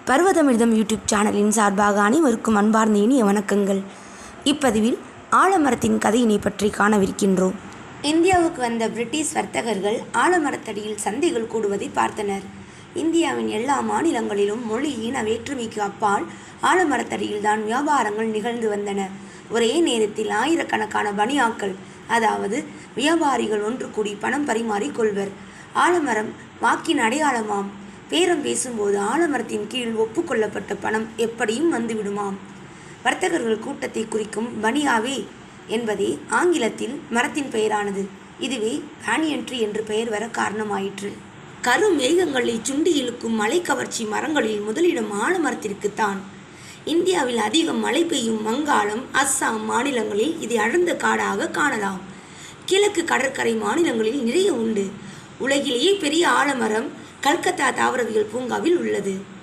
பர்வதமிர்தம் YouTube சேனலின் சார்பாக அனைவருக்கும் அன்பார்ந்த இனிய வணக்கங்கள். இப்பதிவில் ஆலமரத்தின் கதையினை பற்றி காணவிருக்கின்றோம். இந்தியாவுக்கு வந்த பிரிட்டிஷ் வர்த்தகர்கள் ஆலமரத்தடியில் சந்தைகள் கூடுவதை பார்த்தனர். இந்தியாவின் எல்லா மாநிலங்களிலும் மொழி இன வேற்றுமைக்கு அப்பால் ஆலமரத்தடியில் தான் வியாபாரங்கள் நிகழ்ந்து வந்தன. ஒரே நேரத்தில் ஆயிரக்கணக்கான பனியாக்கள், அதாவது வியாபாரிகள் ஒன்று கூடி பணம் பரிமாறிக் கொள்வர். ஆலமரம் வாக்கின் அடையாளமாம். பேரம் பேசும்போது ஆலமரத்தின் கீழ் ஒப்புக்கொள்ளப்பட்ட பணம் எப்படியும் வந்துவிடுமாம். வர்த்தகர்கள் கூட்டத்தை குறிக்கும் பனியாவே என்பதே ஆங்கிலத்தில் மரத்தின் பெயரானது. இதுவே பேனியன் ட்ரீ என்று பெயர் வர காரணமாயிற்று. கரும் மேகங்களை சுண்டி இழுக்கும் மலை கவர்ச்சி மரங்களில் முதலிடம் ஆலமரத்திற்குத்தான். இந்தியாவில் அதிகம் மழை பெய்யும் வங்காளம், அஸ்ஸாம் மாநிலங்களில் இதை அடர்ந்த காடாக காணலாம். கிழக்கு கடற்கரை மாநிலங்களில் நிறைய உண்டு. உலகிலேயே பெரிய ஆலமரம் கல்கத்தா தாவரவியல் பூங்காவில் உள்ளது.